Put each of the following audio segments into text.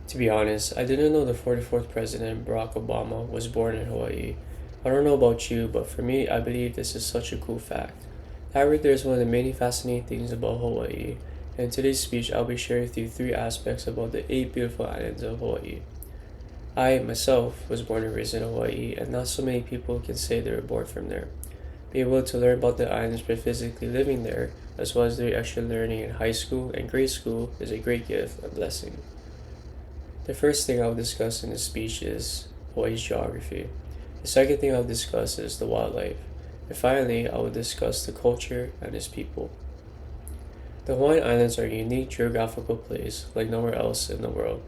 To be honest, I didn't know the 44th President, Barack Obama, was born in Hawaii. I don't know about you, but for me, I believe this is such a cool fact. That right there is one of the many fascinating things about Hawaii. In today's speech, I'll be sharing with you three aspects about the eight beautiful islands of Hawaii. I, myself, was born and raised in Hawaii, and not so many people can say they were born from there. Being able to learn about the islands by physically living there, as well as doing extra learning in high school and grade school, is a great gift and blessing. The first thing I'll discuss in this speech is Hawaii's geography. The second thing I'll discuss is the wildlife. And finally, I will discuss the culture and its people. The Hawaiian Islands are a unique geographical place like nowhere else in the world.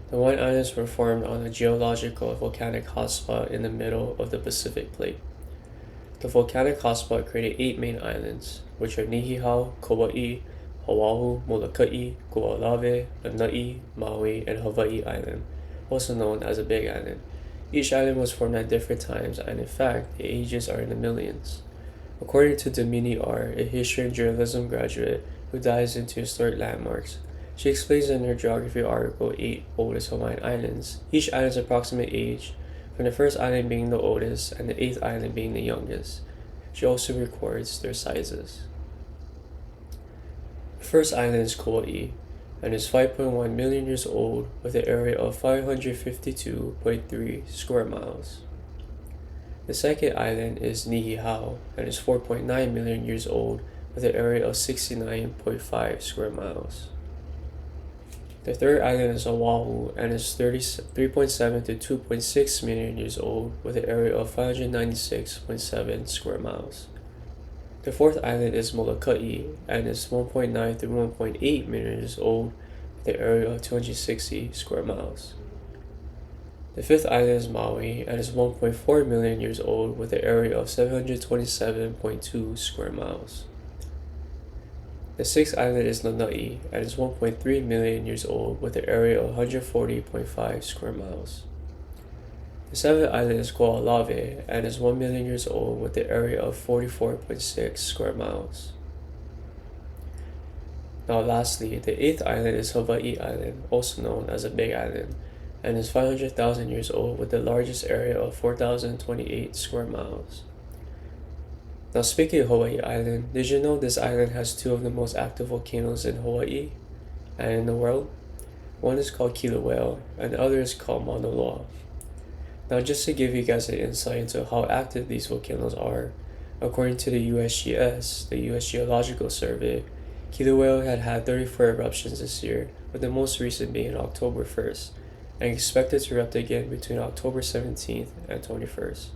The Hawaiian Islands were formed on a geological volcanic hotspot in the middle of the Pacific Plate. The volcanic hotspot created eight main islands, which are Nihihau, Kauai, Oahu, Molokai, Kualave, Lanai, Maui, and Hawaii Island, also known as a Big Island. Each island was formed at different times, and in fact, the ages are in the millions. According to Domini R., a history and journalism graduate who dives into historic landmarks, she explains in her geography article 8 Oldest Hawaiian Islands, each island's approximate age, from the first island being the oldest and the eighth island being the youngest. She also records their sizes. The first island is Kauai, and is 5.1 million years old with an area of 552.3 square miles. The second island is Nihihau, and is 4.9 million years old with an area of 69.5 square miles. The third island is Oahu, and is 3.7 to 2.6 million years old with an area of 596.7 square miles. The fourth island is Molokai, and is 1.9 to 1.8 million years old with an area of 260 square miles. The fifth island is Maui, and is 1.4 million years old with an area of 727.2 square miles. The sixth island is Lanai, and is 1.3 million years old with an area of 140.5 square miles. The seventh island is Kualave, and is 1 million years old with an area of 44.6 square miles. Now lastly, the eighth island is Hawaii Island, also known as a Big Island, and is 500,000 years old with the largest area of 4,028 square miles. Now speaking of Hawaii Island, did you know this island has two of the most active volcanoes in Hawaii and in the world? One is called Kilauea, and the other is called Mauna Loa. Now just to give you guys an insight into how active these volcanoes are, according to the USGS, the US Geological Survey, Kilauea had 34 eruptions this year, with the most recent being October 1st, and expected to erupt again between October 17th and 21st.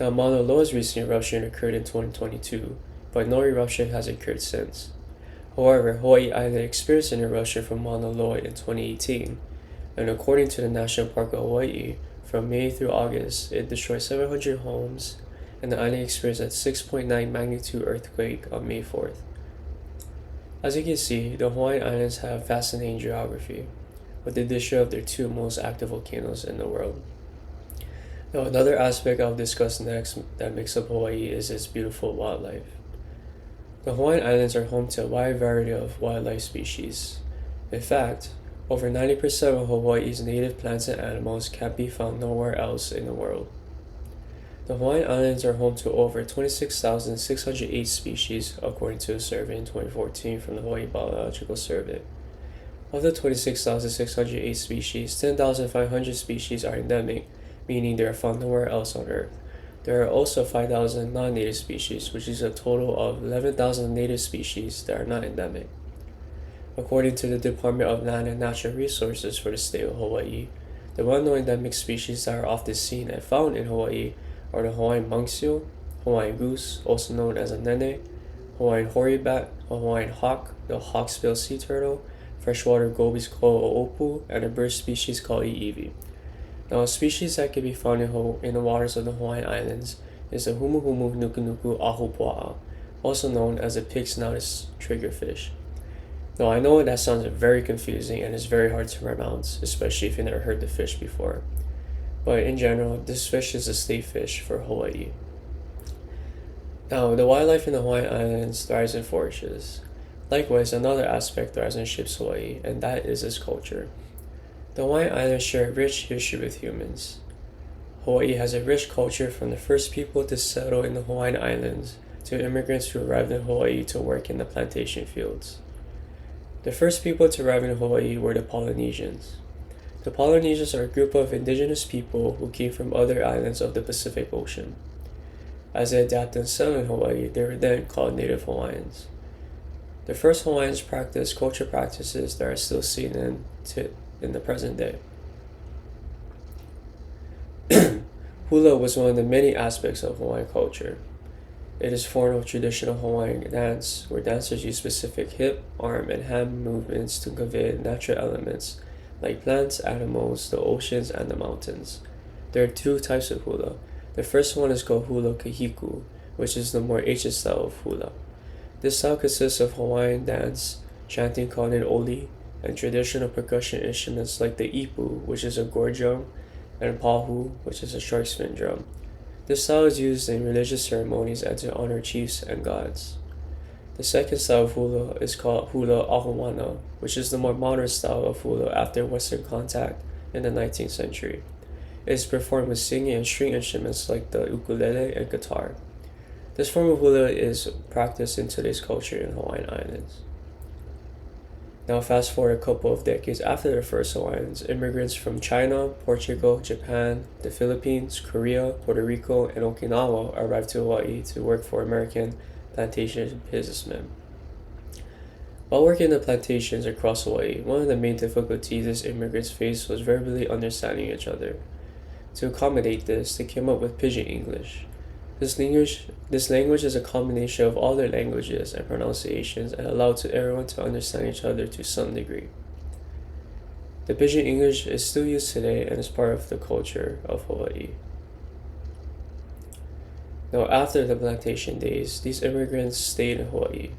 Now Mauna Loa's recent eruption occurred in 2022, but no eruption has occurred since. However, Hawaii Island experienced an eruption from Mauna Loa in 2018, and according to the National Park of Hawaii, from May through August, it destroyed 700 homes, and the island experienced a 6.9 magnitude earthquake on May 4th. As you can see, the Hawaiian Islands have fascinating geography, with the addition of their two most active volcanoes in the world. Now, another aspect I'll discuss next that makes up Hawaii is its beautiful wildlife. The Hawaiian Islands are home to a wide variety of wildlife species. In fact, over 90% of Hawaii's native plants and animals can't be found nowhere else in the world. The Hawaiian Islands are home to over 26,608 species, according to a survey in 2014 from the Hawaii Biological Survey. Of the 26,608 species, 10,500 species are endemic, meaning they are found nowhere else on Earth. There are also 5,000 non-native species, which is a total of 11,000 native species that are not endemic. According to the Department of Land and Natural Resources for the state of Hawaii, the well-known endemic species that are often seen and found in Hawaii are the Hawaiian monk seal, Hawaiian goose, also known as a nene, Hawaiian hoary bat, Hawaiian hawk, the hawksbill sea turtle, freshwater gobies called oopu, and a bird species called iiwi. Now, a species that can be found in the waters of the Hawaiian Islands is the humuhumu nukunuku ahupua'a, also known as the pig-snouted triggerfish. Now, I know that sounds very confusing and is very hard to pronounce, especially if you've never heard the fish before. But in general, this fish is a state fish for Hawaii. Now, the wildlife in the Hawaiian Islands thrives in forests. Likewise, another aspect thrives in ship's Hawaii, and that is its culture. The Hawaiian Islands share a rich history with humans. Hawaii has a rich culture from the first people to settle in the Hawaiian Islands to immigrants who arrived in Hawaii to work in the plantation fields. The first people to arrive in Hawaii were the Polynesians. The Polynesians are a group of indigenous people who came from other islands of the Pacific Ocean. As they adapted and settled in Hawaii, they were then called Native Hawaiians. The first Hawaiians practiced culture practices that are still seen in the present day. Hula was one of the many aspects of Hawaiian culture. It is a form of traditional Hawaiian dance where dancers use specific hip, arm, and hand movements to convey natural elements like plants, animals, the oceans, and the mountains. There are two types of hula. The first one is called hula kahiku, which is the more ancient style of hula. This style consists of Hawaiian dance, chanting called an oli, and traditional percussion instruments like the ipu, which is a gourd drum, and pahu, which is a shark's fin drum. This style is used in religious ceremonies and to honor chiefs and gods. The second style of hula is called hula ahuana, which is the more modern style of hula after Western contact in the 19th century. It is performed with singing and string instruments like the ukulele and guitar. This form of hula is practiced in today's culture in Hawaiian Islands. Now fast forward a couple of decades after the first Hawaiians, immigrants from China, Portugal, Japan, the Philippines, Korea, Puerto Rico, and Okinawa arrived to Hawaii to work for American plantation businessmen. While working the plantations across Hawaii, one of the main difficulties these immigrants faced was verbally understanding each other. To accommodate this, they came up with Pidgin English. This language is a combination of all their languages and pronunciations and allowed everyone to understand each other to some degree. The Pidgin English is still used today and is part of the culture of Hawaii. Now, after the plantation days, these immigrants stayed in Hawaii.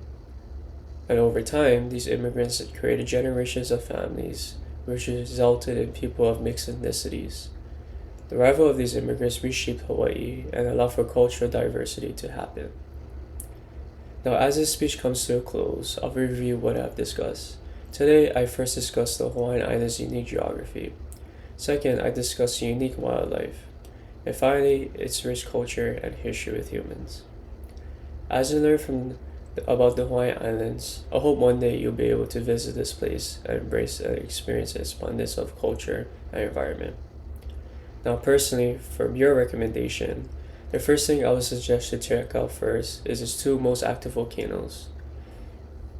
And over time, these immigrants created generations of families, which resulted in people of mixed ethnicities. The arrival of these immigrants reshaped Hawaii and allowed for cultural diversity to happen. Now, as this speech comes to a close, I'll review what I've discussed. Today, I first discussed the Hawaiian Islands' unique geography. Second, I discussed unique wildlife. And finally, its rich culture and history with humans. As you learn about the Hawaiian Islands, I hope one day you'll be able to visit this place and embrace and experience its abundance of culture and environment. Now, personally, from your recommendation, the first thing I would suggest to check out first is its two most active volcanoes.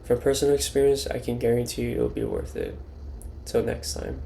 From personal experience, I can guarantee you it'll be worth it. Till next time.